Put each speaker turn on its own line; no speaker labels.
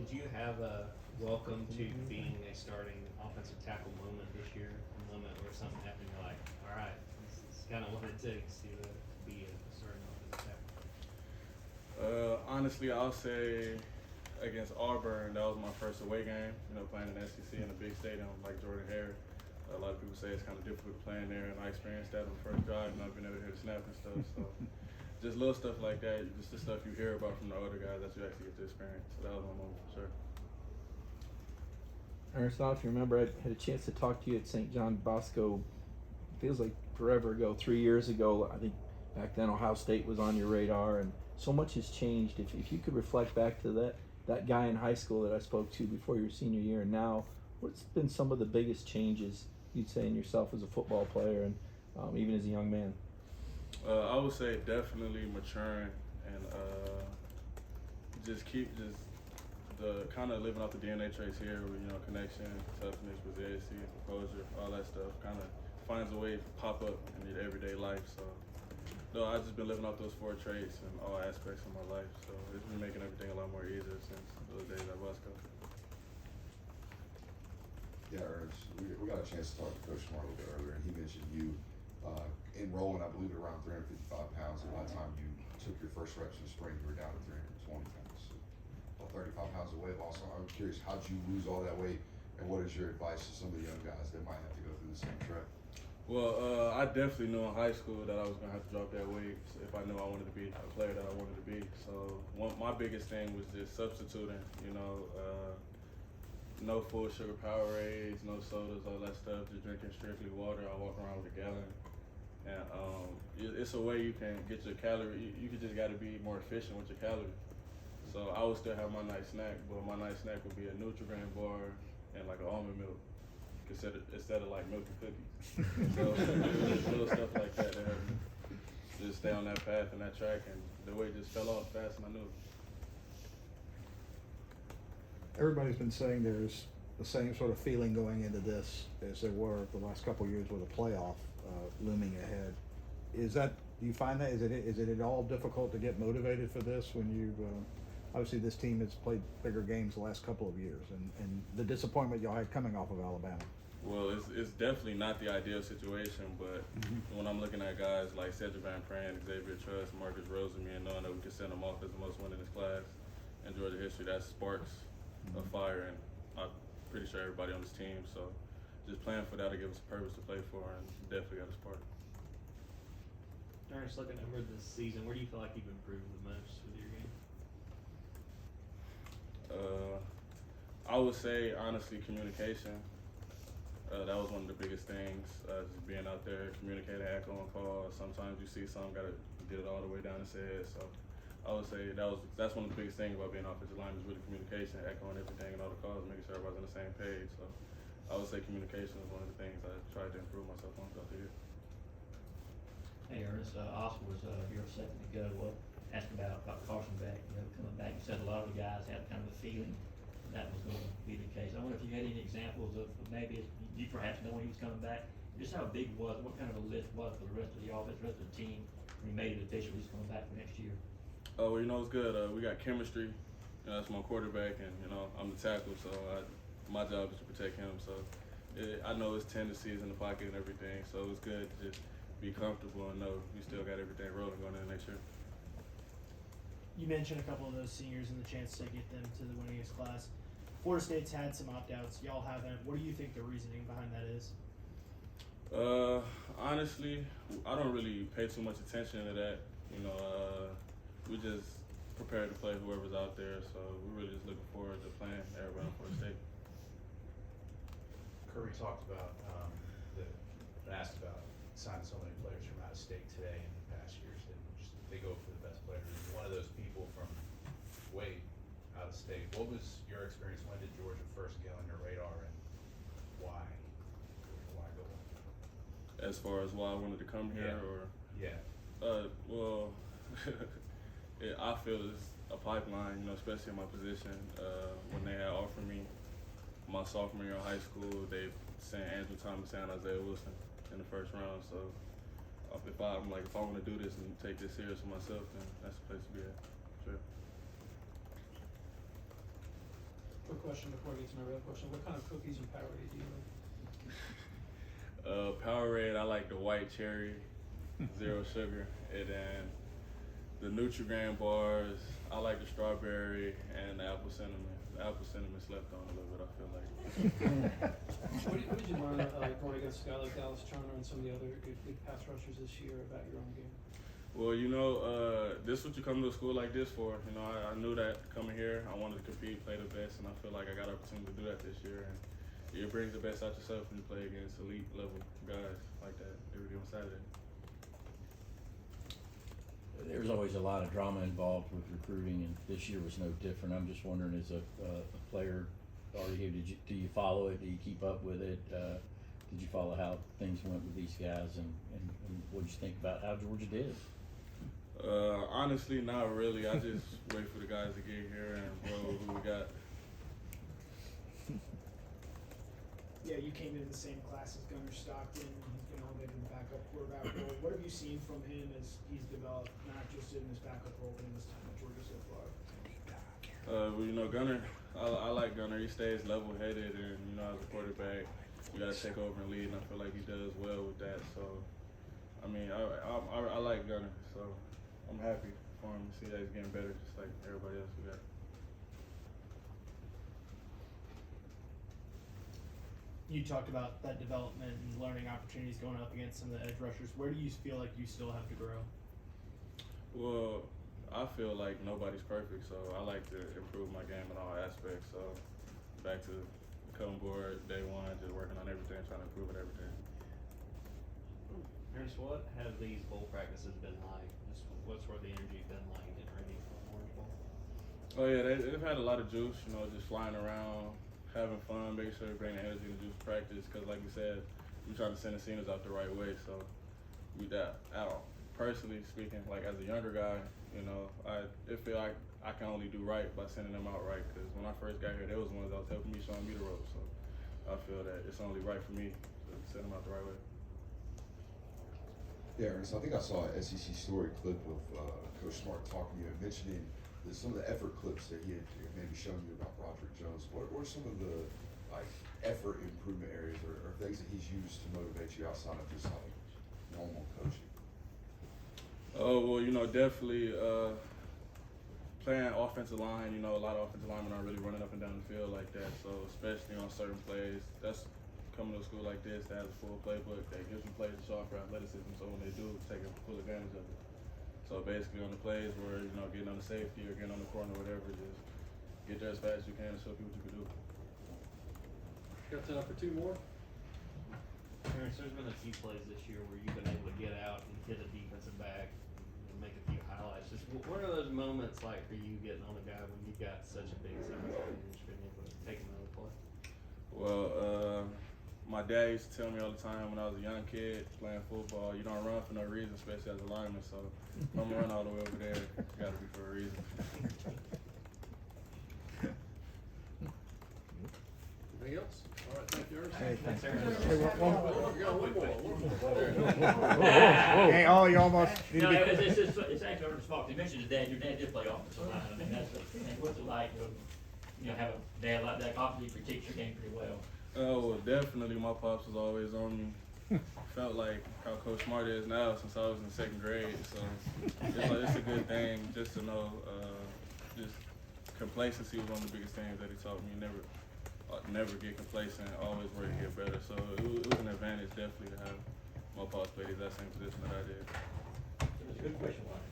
did you have a welcome to being a starting offensive tackle moment this year? A moment where something happened, you're like, all right, this is kind of what it takes to be a starting offensive tackle.
Honestly, I'll say against Auburn, that was my first away game. You know, playing in the SEC in a big stadium like Jordan Hare. A lot of people say it's kind of difficult playing there, and I experienced that on the first drive, and I've been able to hit a snap and stuff. So, just little stuff like that, just the stuff you hear about from the older guys that you actually get to experience. So that was my moment for sure.
Ernest, if you remember, I had a chance to talk to you at St. John Bosco. Feels like forever ago, 3 years ago. I think back then Ohio State was on your radar, and so much has changed. If you could reflect back to that guy in high school that I spoke to before your senior year, and now, what's been some of the biggest changes you'd say in yourself as a football player and even as a young man?
I would say definitely maturing and just the kind of living off the DNA traits here with, you know, connection, toughness, resiliency, composure, all that stuff kind of finds a way to pop up in your everyday life. So, no, I've just been living off those 4 traits in all aspects of my life. So it's been making everything a lot more easier since those days at Bosco.
Yeah, Ernest, we got a chance to talk to Coach Smart a little bit earlier, and he mentioned you enrolling, I believe, at around 355 pounds. And by the time you took your first reps in the spring, you were down to 320 pounds. So about 35 pounds of weight loss. I'm curious, how'd you lose all that weight, and what is your advice to some of the young guys that might have to go through the same track?
Well, I definitely knew in high school that I was going to have to drop that weight if I knew I wanted to be a player that I wanted to be. So my biggest thing was just substituting, you know, no full sugar Powerades, no sodas, all that stuff, just drinking strictly water. I walk around with a gallon. And it's a way you can get your calorie. You just got to be more efficient with your calories. So I would still have my nice snack, but my nice snack would be a Nutri-Grain bar and like an almond milk instead of like milk and cookies. So just little stuff like that helped me just stay on that path and that track, and the weight just fell off fast, and I knew it.
Everybody's been saying there's the same sort of feeling going into this as there were the last couple of years with a playoff looming ahead. Do you find that? Is it at all difficult to get motivated for this when you obviously this team has played bigger games the last couple of years, and the disappointment y'all had coming off of Alabama?
Well, it's definitely not the ideal situation, but when I'm looking at guys like Cedric Van Pran, Xavier Truss, Marcus Rosenme, and knowing that we can send them off as the most winningest class in Georgia history, that sparks a fire, and I'm pretty sure everybody on this team. So just playing for that to give us a purpose to play for, and definitely got a spark.
Ernest, looking over this season, where do you feel like you've improved the most with your game?
I would say, honestly, communication. That was one of the biggest things, just being out there, communicating, echoing calls. Sometimes you see something, got to get it all the way down and say it. So I would say that's one of the biggest things about being offensive lineman is really communication, echoing everything and all the calls, making sure everybody's on the same page. So I would say communication is one of the things I tried to improve myself on throughout the year.
Hey Ernest, Oscar was here a second ago. Asked about Carson back, coming back. You said a lot of the guys had kind of a feeling that was going to be the case. I wonder if you had any examples of maybe you perhaps knowing he was coming back, just how big was, what kind of a lift was for the rest of the offense, the rest of the team when he made it official he's coming back for next year?
Oh, well, it's good. We got chemistry. That's my quarterback, and I'm the tackle, so my job is to protect him. So I know his tendencies in the pocket and everything, so it's good to just be comfortable and know you still got everything rolling going into next year.
You mentioned a couple of those seniors and the chance to get them to the winningest class. Florida State's had some opt-outs. Y'all haven't. What do you think the reasoning behind that is?
Honestly, I don't really pay too much attention to that. We just prepare to play whoever's out there, so we're really just looking forward to playing everybody on Florida State.
Curry talked about, asked about signing so many players from out of state today in the past years, and just they go for the best players. One of those people from way out of state. What was your experience? When did Georgia first get on your radar, and why? Why go?
As far as why I wanted to come here, or well, I feel it's a pipeline. Especially in my position. When they had offered me my sophomore year in high school, they sent Andrew Thomas and Isaiah Wilson in the first round. So if I want to do this and take this serious for myself, then that's the place to be at. Sure.
Quick question before I get to my real question. What kind of cookies and Powerade do you like?
Powerade, I like the white cherry, 0 sugar, and then the Nutri-Grain bars, I like the strawberry and the apple cinnamon. The apple cinnamon slept on a little bit, I feel like.
What did you learn going against a guy like Dallas Turner and some of the other good pass rushers this year about your own game?
Well, this is what you come to a school like this for. I knew that coming here, I wanted to compete, play the best, and I feel like I got an opportunity to do that this year. And it brings the best out yourself when you play against elite level guys like that every given Saturday.
There's always a lot of drama involved with recruiting, and this year was no different. I'm just wondering, as a player already here, do you follow it? Do you keep up with it? Did you follow how things went with these guys, and what did you think about how Georgia did?
Honestly, not really. I just wait for the guys to get here and roll who we got.
Yeah, you came in the same class as Gunnar Stockton, and he's been elevated to the backup quarterback role. What have you seen from him as he's developed, not just in his backup role, but in his time at Georgia so far?
Gunnar, I like Gunnar. He stays level-headed, and as a quarterback, you gotta take over and lead, and I feel like he does well with that. So, I like Gunnar. So, I'm happy for him to see that he's getting better, just like everybody else we got.
You talked about that development and learning opportunities going up against some of the edge rushers. Where do you feel like you still have to grow?
Well, I feel like nobody's perfect, so I like to improve my game in all aspects. So, back to come board day one, just working on everything, trying to improve at everything.
Ernest, what have these bowl practices been like? What's where the energy been like getting ready for Orange Bowl?
Oh yeah, they've had a lot of juice, just flying around, having fun, making sure we bring the energy and juice to practice. Because like you said, we're trying to send the seniors out the right way. So personally speaking, like as a younger guy, I feel like I can only do right by sending them out right. Because when I first got here, they was the ones that was helping me, showing me the ropes. So I feel that it's only right for me to send them out the right way.
Yeah, Ernest, I think I saw an SEC story clip of Coach Smart talking to you and mentioning some of the effort clips that he had maybe shown you about Broderick Jones. What are some of the effort improvement areas or things that he's used to motivate you outside of just normal coaching?
Oh well, definitely playing offensive line. A lot of offensive linemen aren't really running up and down the field like that. So especially on certain plays, that's coming to a school like this that has a full playbook that gives them players to show off their athleticism. So when they do, take full advantage of it. So basically on the plays where, getting on the safety or getting on the corner or whatever, just get there as fast as you can and show people what you can do.
Got time for 2 more?
Ernest, there's been a few plays this year where you've been able to get out and hit a defensive back and make a few highlights. Just what are those moments like for you getting on a guy when you've got such a big size and just being able to take another play?
Well, my dad used to tell me all the time when I was a young kid playing football, you don't run for no reason, especially as a lineman. So if I'm gonna run all the way over there, it's gotta be for a reason.
Anything else? All right, thank you, Ernest.
Hey, thanks.
Ernest.
Hey, one more.
We got one more.
Hey, you almost need
No,
to be.
it's actually Ernest's fault. You mentioned your dad did play offensive line. I mean, what's it like to, have a dad like that? Obviously, critiques your game pretty well.
Oh, well, definitely my pops was always on me. Felt like how Coach Smart is now since I was in 2nd grade. So it's a good thing just to know, just complacency was one of the biggest things that he taught me. Never get complacent, always work to get better. So it was an advantage definitely to have my pops play the exact same position that I did.
It was a good question, Ryan.